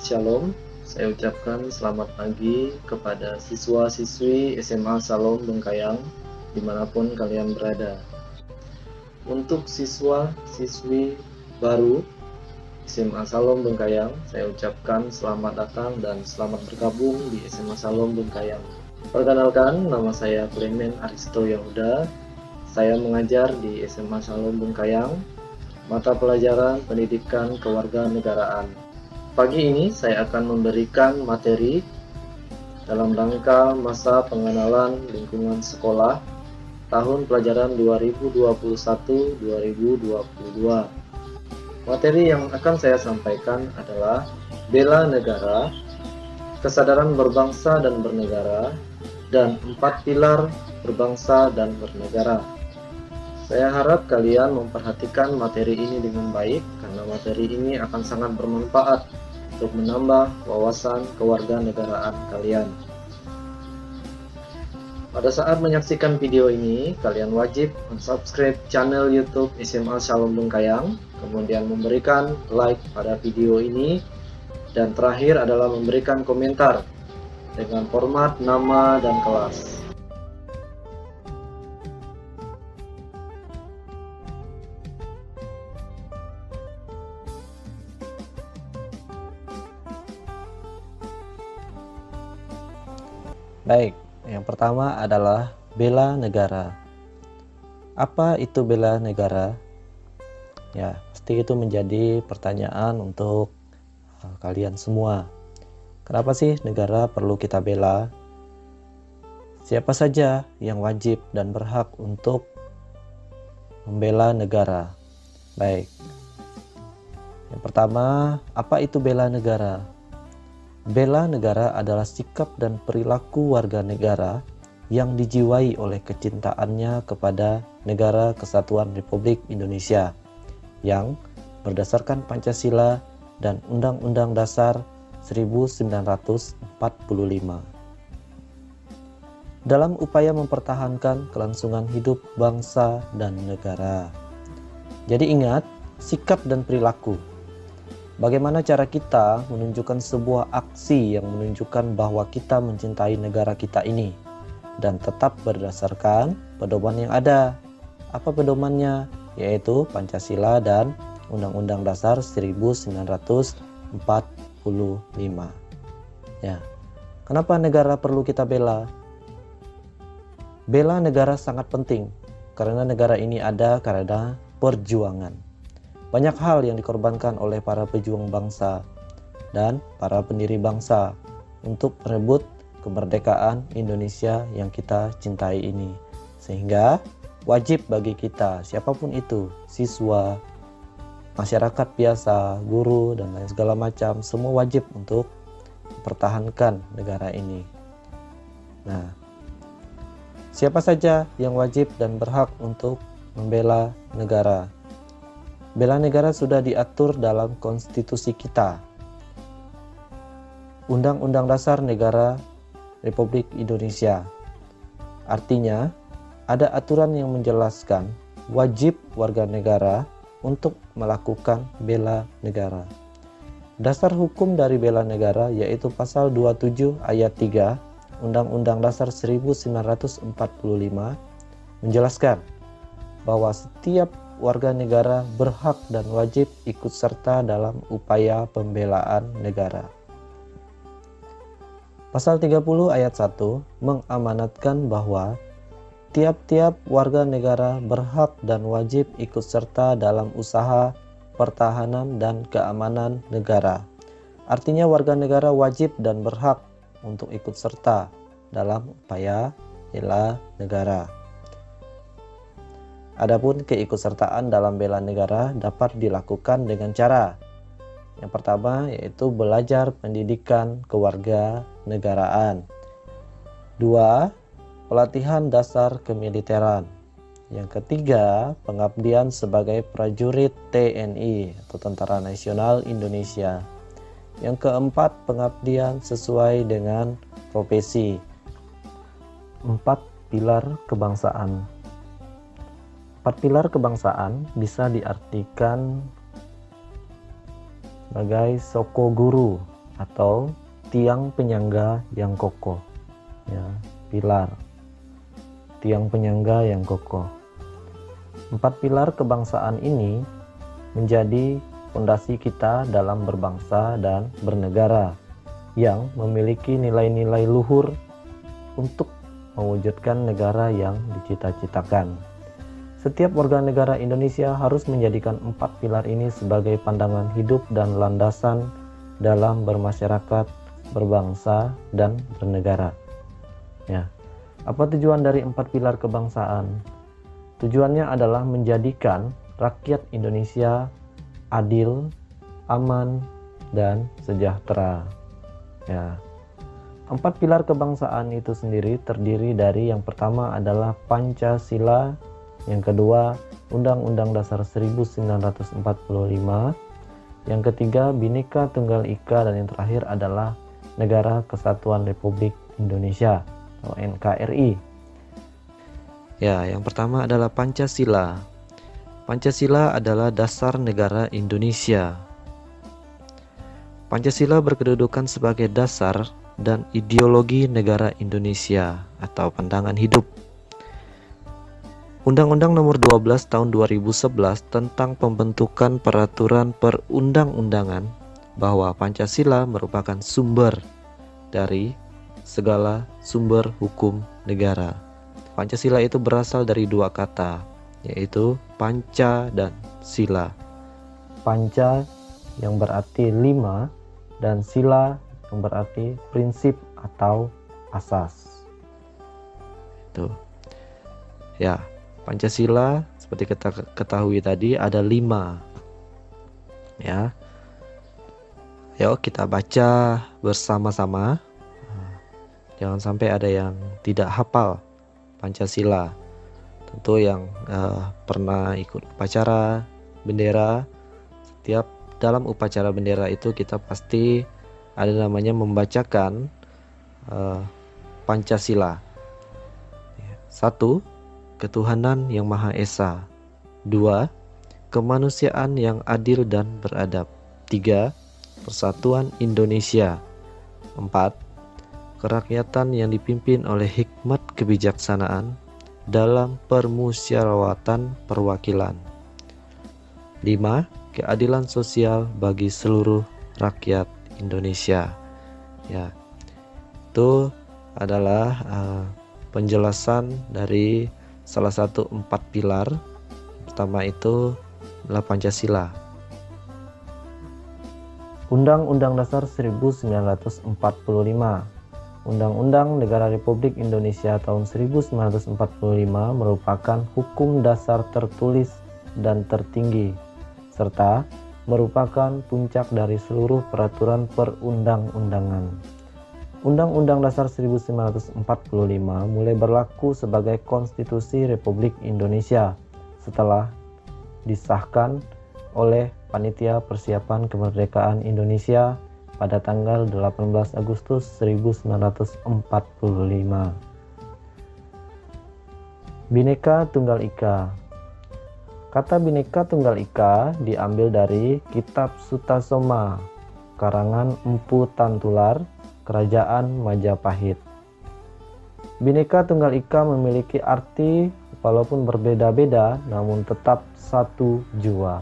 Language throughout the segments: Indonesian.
Shalom, saya ucapkan selamat pagi kepada siswa-siswi SMA Salom Bengkayang dimanapun kalian berada. Untuk siswa-siswi baru SMA Salom Bengkayang, saya ucapkan selamat datang dan selamat bergabung di SMA Salom Bengkayang. Perkenalkan, nama saya Clement Aristo Yahuda. Saya mengajar di SMA Salom Bengkayang, mata pelajaran pendidikan kewarganegaraan. Pagi ini saya akan memberikan materi dalam rangka masa pengenalan lingkungan sekolah tahun pelajaran 2021-2022. Materi yang akan saya sampaikan adalah bela negara, kesadaran berbangsa dan bernegara, dan 4 pilar berbangsa dan bernegara. Saya harap kalian memperhatikan materi ini dengan baik karena materi ini akan sangat bermanfaat untuk menambah wawasan kewarganegaraan kalian. Pada saat menyaksikan video ini, kalian wajib subscribe channel YouTube SMA Shalom Bengkayang, kemudian memberikan like pada video ini, dan terakhir adalah memberikan komentar dengan format nama dan kelas. Baik, yang pertama adalah bela negara. Apa itu bela negara? Ya, pasti itu menjadi pertanyaan untuk kalian semua. Kenapa sih negara perlu kita bela? Siapa saja yang wajib dan berhak untuk membela negara? Baik. Yang pertama, apa itu bela negara? Bela negara adalah sikap dan perilaku warga negara yang dijiwai oleh kecintaannya kepada Negara Kesatuan Republik Indonesia yang berdasarkan Pancasila dan Undang-Undang Dasar 1945. Dalam upaya mempertahankan kelangsungan hidup bangsa dan negara. Jadi ingat, sikap dan perilaku. Bagaimana cara kita menunjukkan sebuah aksi yang menunjukkan bahwa kita mencintai negara kita ini dan tetap berdasarkan pedoman yang ada. Apa pedomannya? Yaitu Pancasila dan Undang-Undang Dasar 1945. Ya. Kenapa negara perlu kita bela? Bela negara sangat penting karena negara ini ada karena perjuangan. Banyak hal yang dikorbankan oleh para pejuang bangsa dan para pendiri bangsa untuk merebut kemerdekaan Indonesia yang kita cintai ini. Sehingga wajib bagi kita, siapapun itu, siswa, masyarakat biasa, guru, dan lain segala macam, semua wajib untuk mempertahankan negara ini. Nah, siapa saja yang wajib dan berhak untuk membela negara? Bela negara sudah diatur dalam konstitusi kita. Undang-Undang Dasar Negara Republik Indonesia. Artinya, ada aturan yang menjelaskan wajib warga negara untuk melakukan bela negara. Dasar hukum dari bela negara yaitu pasal 27 ayat 3 Undang-Undang Dasar 1945 menjelaskan bahwa setiap warga negara berhak dan wajib ikut serta dalam upaya pembelaan negara. Pasal 30 ayat 1 mengamanatkan bahwa tiap-tiap warga negara berhak dan wajib ikut serta dalam usaha pertahanan dan keamanan negara. Artinya warga negara wajib dan berhak untuk ikut serta dalam upaya bela negara. Adapun keikutsertaan dalam bela negara dapat dilakukan dengan cara yang pertama yaitu belajar pendidikan kewarganegaraan. 2. Pelatihan dasar kemiliteran. Yang ketiga, pengabdian sebagai prajurit TNI atau Tentara Nasional Indonesia. Yang keempat, pengabdian sesuai dengan profesi. 4 pilar kebangsaan. 4 pilar kebangsaan bisa diartikan sebagai soko guru, atau tiang penyangga yang kokoh. Ya, pilar. Tiang penyangga yang kokoh. 4 pilar kebangsaan ini menjadi fondasi kita dalam berbangsa dan bernegara yang memiliki nilai-nilai luhur untuk mewujudkan negara yang dicita-citakan. Setiap warga negara Indonesia harus menjadikan 4 pilar ini sebagai pandangan hidup dan landasan dalam bermasyarakat, berbangsa, dan bernegara. Ya. Apa tujuan dari 4 pilar kebangsaan? Tujuannya adalah menjadikan rakyat Indonesia adil, aman, dan sejahtera. Ya. 4 pilar kebangsaan itu sendiri terdiri dari yang pertama adalah Pancasila, yang kedua Undang-Undang Dasar 1945, yang ketiga Bhinneka Tunggal Ika, dan yang terakhir adalah Negara Kesatuan Republik Indonesia atau NKRI. Ya, yang pertama adalah Pancasila. Pancasila adalah dasar negara Indonesia. Pancasila berkedudukan sebagai dasar dan ideologi negara Indonesia atau pandangan hidup. Undang-Undang Nomor 12 Tahun 2011 tentang pembentukan peraturan perundang-undangan bahwa Pancasila merupakan sumber dari segala sumber hukum negara. Pancasila itu berasal dari 2 kata, yaitu panca dan sila. Panca yang berarti 5 dan sila yang berarti prinsip atau asas. Itu. Ya, Pancasila seperti kita ketahui tadi ada 5. Ya. Yuk kita baca bersama-sama. Jangan sampai ada yang tidak hafal Pancasila. Tentu yang pernah ikut upacara bendera, setiap dalam upacara bendera itu kita pasti ada namanya membacakan Pancasila. 1. Ketuhanan yang Maha Esa. 2. Kemanusiaan yang adil dan beradab. 3. Persatuan Indonesia. 4. Kerakyatan yang dipimpin oleh hikmat kebijaksanaan dalam permusyawaratan perwakilan. 5. Keadilan sosial bagi seluruh rakyat Indonesia. Ya, itu adalah penjelasan dari salah satu 4 pilar. Pertama itu adalah Pancasila. Undang-Undang Dasar 1945, Undang-Undang Negara Republik Indonesia tahun 1945 merupakan hukum dasar tertulis dan tertinggi, serta merupakan puncak dari seluruh peraturan perundang-undangan. Undang-Undang Dasar 1945 mulai berlaku sebagai konstitusi Republik Indonesia setelah disahkan oleh Panitia Persiapan Kemerdekaan Indonesia pada tanggal 18 Agustus 1945. Bhinneka Tunggal Ika. Kata Bhinneka Tunggal Ika diambil dari Kitab Sutasoma, karangan Empu Tantular, Kerajaan Majapahit. Bhinneka Tunggal Ika memiliki arti walaupun berbeda-beda namun tetap satu jua.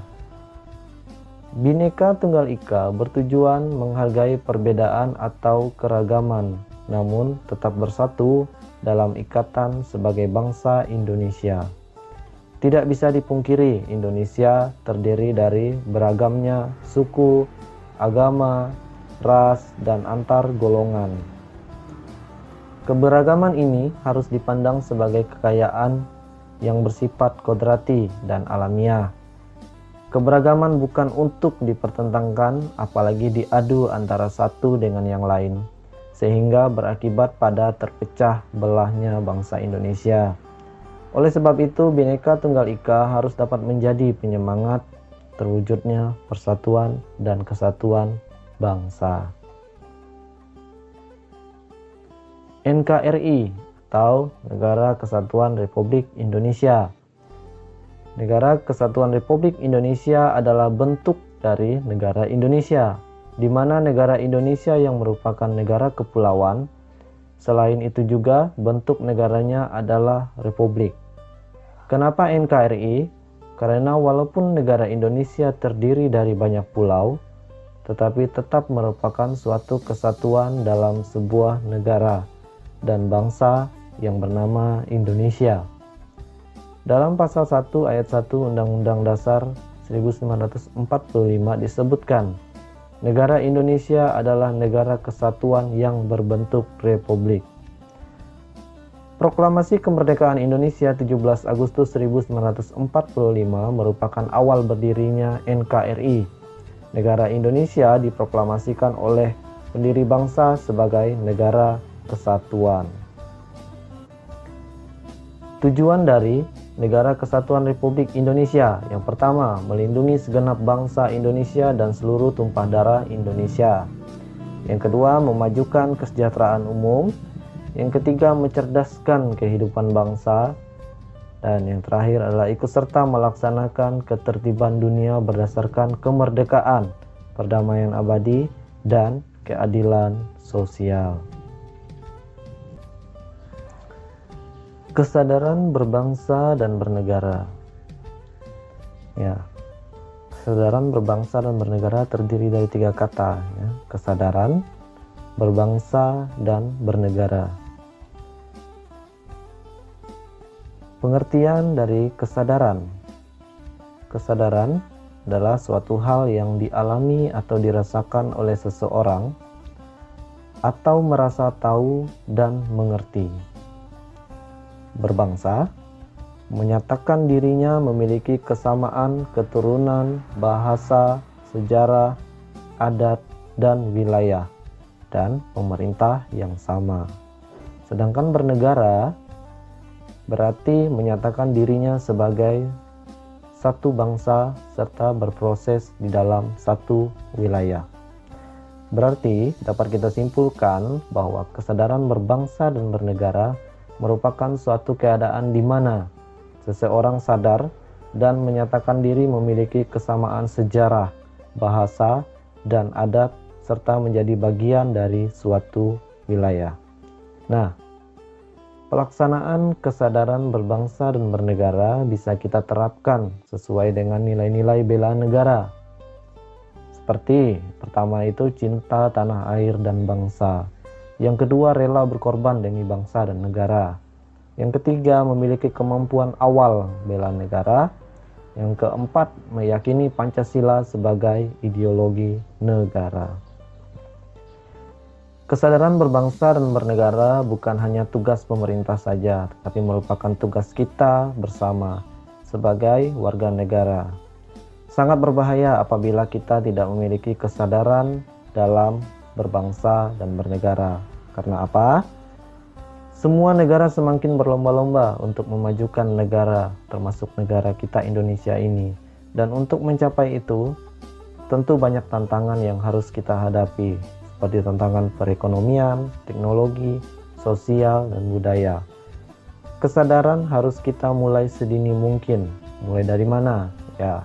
Bhinneka Tunggal Ika bertujuan menghargai perbedaan atau keragaman namun tetap bersatu dalam ikatan sebagai bangsa Indonesia. Tidak bisa dipungkiri, Indonesia terdiri dari beragamnya suku, agama, ras, dan antar golongan. Keberagaman ini harus dipandang sebagai kekayaan yang bersifat kodrati dan alamiah. Keberagaman bukan untuk dipertentangkan, apalagi diadu antara satu dengan yang lain, sehingga berakibat pada terpecah belahnya bangsa Indonesia. Oleh sebab itu, Bhinneka Tunggal Ika harus dapat menjadi penyemangat terwujudnya persatuan dan kesatuan bangsa. NKRI atau Negara Kesatuan Republik Indonesia. Negara Kesatuan Republik Indonesia adalah bentuk dari negara Indonesia. di mana negara Indonesia yang merupakan negara kepulauan. Selain itu juga bentuk negaranya adalah republik. Kenapa NKRI? Karena walaupun negara Indonesia terdiri dari banyak pulau, tetapi tetap merupakan suatu kesatuan dalam sebuah negara dan bangsa yang bernama Indonesia. Dalam pasal 1 ayat 1 Undang-Undang Dasar 1945 disebutkan, negara Indonesia adalah negara kesatuan yang berbentuk republik. Proklamasi Kemerdekaan Indonesia 17 Agustus 1945 merupakan awal berdirinya NKRI. Negara Indonesia diproklamasikan oleh pendiri bangsa sebagai negara kesatuan. Tujuan dari Negara Kesatuan Republik Indonesia: yang pertama, melindungi segenap bangsa Indonesia dan seluruh tumpah darah Indonesia. Yang kedua, memajukan kesejahteraan umum. Yang ketiga, mencerdaskan kehidupan bangsa. Dan yang terakhir adalah ikut serta melaksanakan ketertiban dunia berdasarkan kemerdekaan, perdamaian abadi, dan keadilan sosial. Kesadaran berbangsa dan bernegara. Ya, kesadaran berbangsa dan bernegara terdiri dari 3 kata, ya. Kesadaran, berbangsa, dan bernegara. Pengertian dari kesadaran. Kesadaran adalah suatu hal yang dialami atau dirasakan oleh seseorang atau merasa tahu dan mengerti. Berbangsa menyatakan dirinya memiliki kesamaan keturunan, bahasa, sejarah, adat, dan wilayah, dan pemerintah yang sama. Sedangkan bernegara berarti menyatakan dirinya sebagai satu bangsa serta berproses di dalam satu wilayah. Berarti dapat kita simpulkan bahwa kesadaran berbangsa dan bernegara merupakan suatu keadaan di mana seseorang sadar dan menyatakan diri memiliki kesamaan sejarah, bahasa, dan adat serta menjadi bagian dari suatu wilayah. Nah, pelaksanaan kesadaran berbangsa dan bernegara bisa kita terapkan sesuai dengan nilai-nilai bela negara. Seperti pertama itu cinta tanah air dan bangsa. Yang kedua, rela berkorban demi bangsa dan negara. Yang ketiga, memiliki kemampuan awal bela negara. Yang keempat, meyakini Pancasila sebagai ideologi negara. Kesadaran berbangsa dan bernegara bukan hanya tugas pemerintah saja, tetapi merupakan tugas kita bersama sebagai warga negara. Sangat berbahaya apabila kita tidak memiliki kesadaran dalam berbangsa dan bernegara. Karena apa? Semua negara semakin berlomba-lomba untuk memajukan negara, termasuk negara kita Indonesia ini. Dan untuk mencapai itu, tentu banyak tantangan yang harus kita hadapi, seperti tantangan perekonomian, teknologi, sosial, dan budaya. Kesadaran harus kita mulai sedini mungkin. Mulai dari mana? Ya,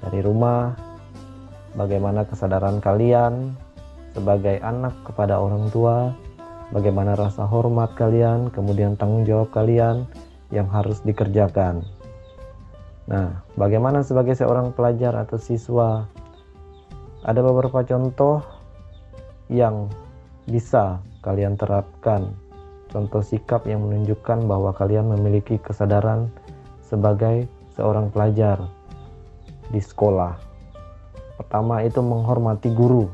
dari rumah. Bagaimana kesadaran kalian sebagai anak kepada orang tua, bagaimana rasa hormat kalian, kemudian tanggung jawab kalian yang harus dikerjakan. Nah, bagaimana sebagai seorang pelajar atau siswa? Ada beberapa contoh yang bisa kalian terapkan. Contoh sikap yang menunjukkan bahwa kalian memiliki kesadaran sebagai seorang pelajar di sekolah. Pertama itu menghormati guru.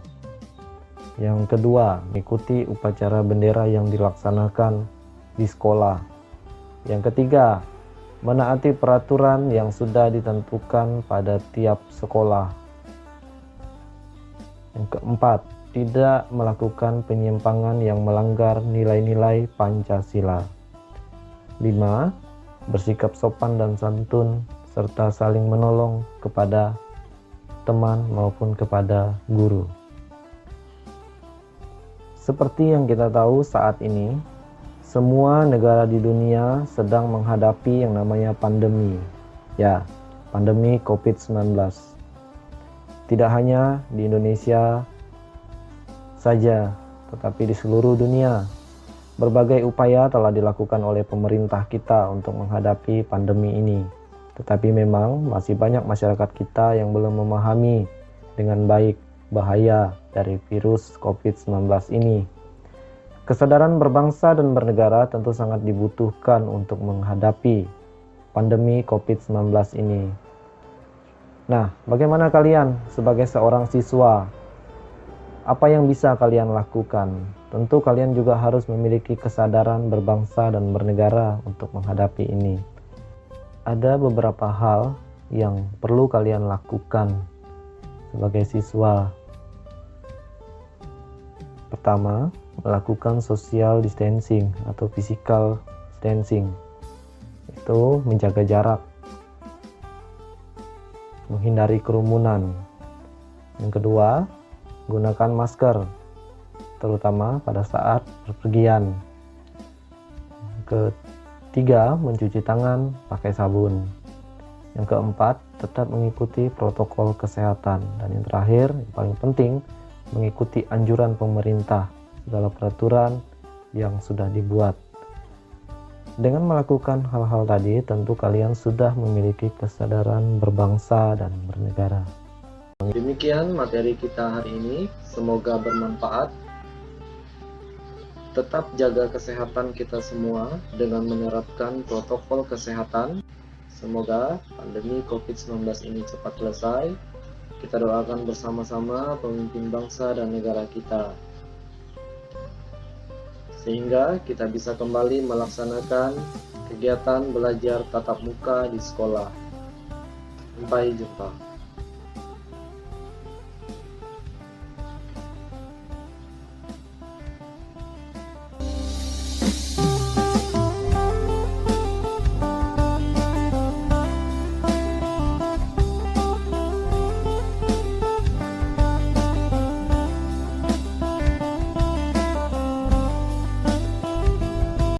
Yang kedua, mengikuti upacara bendera yang dilaksanakan di sekolah. Yang ketiga, menaati peraturan yang sudah ditentukan pada tiap sekolah. Yang keempat, tidak melakukan penyimpangan yang melanggar nilai-nilai Pancasila. 5. Bersikap sopan dan santun serta saling menolong kepada teman maupun kepada guru. Seperti yang kita tahu saat ini, semua negara di dunia sedang menghadapi yang namanya pandemi. Ya, pandemi COVID-19. Tidak hanya di Indonesia, saja, tetapi di seluruh dunia. Berbagai upaya telah dilakukan oleh pemerintah kita untuk menghadapi pandemi ini. Tetapi memang masih banyak masyarakat kita yang belum memahami dengan baik bahaya dari virus COVID-19 ini. Kesadaran berbangsa dan bernegara tentu sangat dibutuhkan untuk menghadapi pandemi COVID-19 ini. Nah, bagaimana kalian sebagai seorang siswa? Apa yang bisa kalian lakukan? Tentu kalian juga harus memiliki kesadaran berbangsa dan bernegara untuk menghadapi ini. Ada beberapa hal yang perlu kalian lakukan sebagai siswa. Pertama, melakukan social distancing atau physical distancing. Itu menjaga jarak, menghindari kerumunan. Yang kedua, gunakan masker, terutama pada saat berpergian. Ketiga, mencuci tangan pakai sabun. Yang keempat, tetap mengikuti protokol kesehatan. Dan yang terakhir, yang paling penting, mengikuti anjuran pemerintah, segala peraturan yang sudah dibuat. Dengan melakukan hal-hal tadi, tentu kalian sudah memiliki kesadaran berbangsa dan bernegara. Demikian materi kita hari ini, semoga bermanfaat. Tetap jaga kesehatan kita semua dengan menerapkan protokol kesehatan. Semoga pandemi COVID-19 ini cepat selesai. Kita doakan bersama-sama pemimpin bangsa dan negara kita, sehingga kita bisa kembali melaksanakan kegiatan belajar tatap muka di sekolah. Sampai jumpa.